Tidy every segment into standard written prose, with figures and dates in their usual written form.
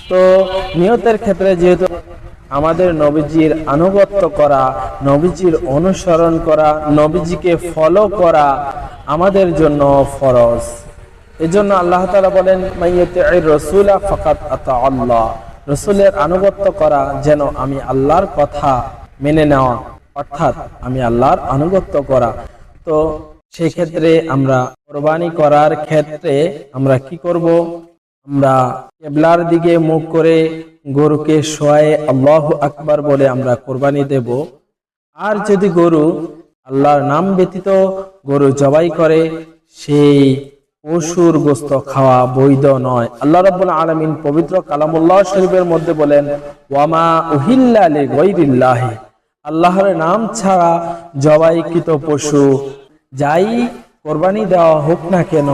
তো নিয়তের ক্ষেত্রে যেহেতু আমাদের নবীজির আনুগত্য করা, নবীজির অনুসরণ করা, নবীজিকে ফলো করা আমাদের জন্য ফরজ। এজন্য আল্লাহ তাআলা বলেন, মাইয়াতি'র রাসূলা ফাকাদ আতা আল্লাহ, রাসূলের আনুগত্য করা যেন আমি আল্লাহর কথা মেনে নেওয়া, অর্থাৎ আমি আল্লাহর আনুগত্য করা। তো সেই ক্ষেত্রে আমরা কুরবানি করার ক্ষেত্রে আমরা কি করব? আমরা কিবলার দিকে মুখ করে গরুকে শোয়ায়ে আল্লাহু আকবার বলে আমরা কুরবানি দেব। আর যদি গরু আল্লাহর নাম ব্যতীত গরু জবাই করে, সেই পশুর গোশত খাওয়া বৈধ নয়। আল্লাহ রাব্বুল আলামিন পবিত্র কালামুল্লাহ শরীফের মধ্যে বলেন, ওয়ামা উহিল্লা লিগাইরিল্লাহি, আল্লাহর নাম ছাড়া জবাইকৃত পশু যাই কোরবানি দেওয়া হোক না কেন,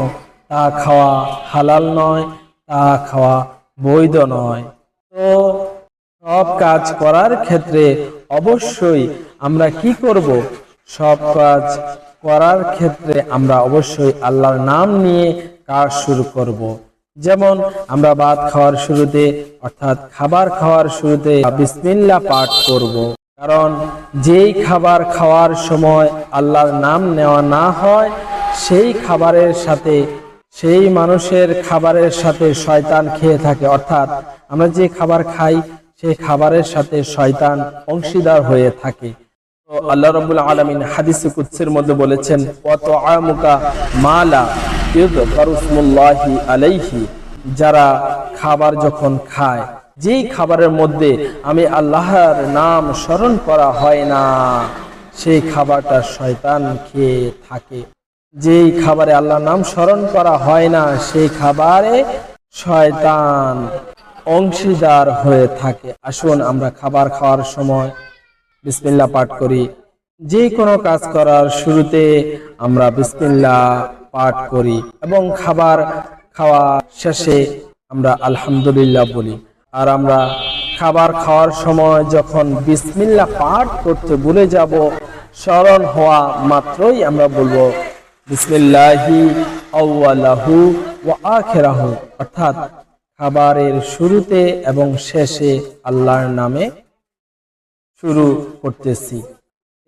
তা খাওয়া হালাল নয়, তা খাওয়া বৈধ নয়। তো সব কাজ করার ক্ষেত্রে অবশ্যই আমরা কি করব? সব কাজ করার ক্ষেত্রে আমরা অবশ্যই আল্লাহর নাম নিয়ে কাজ শুরু করব। যেমন আমরা ভাত খাওয়ার শুরুতে, অর্থাৎ খাবার খাওয়ার শুরুতে বিসমিল্লাহ পাঠ করব। কারণ যেই খাবার খাওয়ার সময় আল্লাহর নাম নেওয়া না হয়, সেই খাবারের সাথে, সেই মানুষের খাবারের সাথে শয়তান খেয়ে থাকে। অর্থাৎ আমরা যে খাবার খাই সেই খাবারের সাথে শয়তান অংশীদার হয়ে থাকে। তো আল্লাহ রাব্বুল আলামিন হাদিসে কুদসির মধ্যে বলেছেন, ওয়া তুআমুকা মালা ইযকারু ইসমুল্লাহি আলাইহি, যারা খাবার যখন খায়, যেই খাবারের মধ্যে আমি আল্লাহর নাম স্মরণ করা হয় না, সেই খাবারটা শয়তান খেয়ে থাকে। যেই খাবারে আল্লাহর নাম স্মরণ করা হয় না, সেই খাবারে শয়তান অংশীদার হয়ে থাকে। আসুন আমরা খাবার খাওয়ার সময় বিসমিল্লাহ পাঠ করি। যে কোনো কাজ করার শুরুতে আমরা বিসমিল্লাহ পাঠ করি এবং খাবার খাওয়া শেষে আমরা আলহামদুলিল্লাহ বলি। আর আমরা খাবার খাওয়ার সময় যখন বিসমিল্লাহ পাঠ করতে ভুলে যাব, স্মরণ হওয়া মাত্রই আমরা বলবো বিসমিল্লাহি আউয়ালাহু ওয়া আখিরাহু, অর্থাৎ খাবারের শুরুতে এবং শেষে আল্লাহর নামে শুরু করতেছি।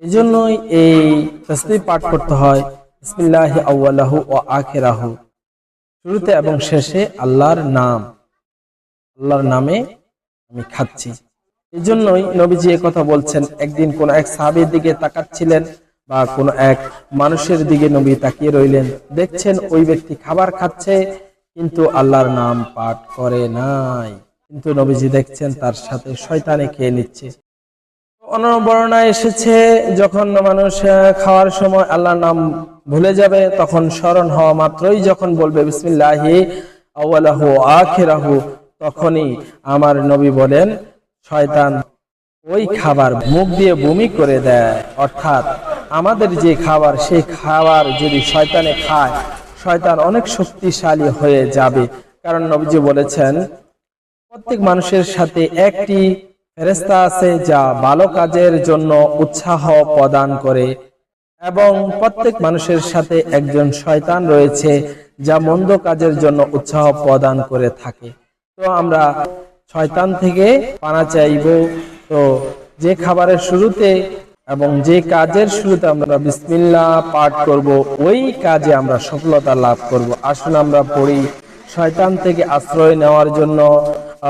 এজন্যই এই তাসবিহ পাঠ করতে হয়, বিসমিল্লাহি আউয়ালাহু ওয়া আখিরাহু, শুরুতে এবং শেষে আল্লাহর নাম, আল্লাহর নামে আমি খাচ্ছি। এজন্যই নবীজি এই কথা বলছেন। একদিন কোন এক সাহাবীর দিকে তাকাচ্ছিলেন বা কোন এক মানুষের দিকে নবী তাকিয়ে রইলেন, দেখছেন ওই ব্যক্তি খাবার খাচ্ছে কিন্তু আল্লাহর নাম পাঠ করে নাই, কিন্তু নবীজি দেখছেন তার সাথে শয়তানে খেয়ে নিচ্ছে। অন্য বর্ণনায় এসেছে, যখন মানুষ খাওয়ার সময় আল্লাহর নাম ভুলে যাবে, তখন স্মরণ হওয়া মাত্রই যখন বলবে বিসমিল্লাহি আউয়ালাহু ওয়া আখিরাহু, তখনই আমার নবী বলেন শয়তান ওই খাবার মুখ দিয়ে বমি করে দেয়। অর্থাৎ আমাদের যে খাবার, সেই খাবার যদি শয়তানে খায়, শয়তান অনেক শক্তিশালী হয়ে যাবে। কারণ নবীজি বলেছেন, প্রত্যেক মানুষের সাথে একটি ফেরেশতা আছে যা ভালো কাজের জন্য উৎসাহ প্রদান করে, এবং প্রত্যেক মানুষের সাথে একজন শয়তান রয়েছে যা মন্দ কাজের জন্য উৎসাহ প্রদান করে থাকে। তো আমরা শয়তান থেকে পানা চাইব। তো যে খাবারের শুরুতে এবং যে কাজের শুরুতে আমরা বিসমিল্লাহ পাঠ করব, ওই কাজে আমরা সফলতা লাভ করব। আসুন আমরা পড়ি শয়তান থেকে আশ্রয় নেওয়ার জন্য,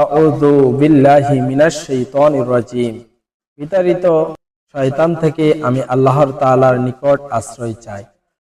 আউযু বিল্লাহি মিনাশ শাইতানির রাজিম, বিতাড়িত শয়তান থেকে আমি আল্লাহর তাআলার নিকট আশ্রয় চাই।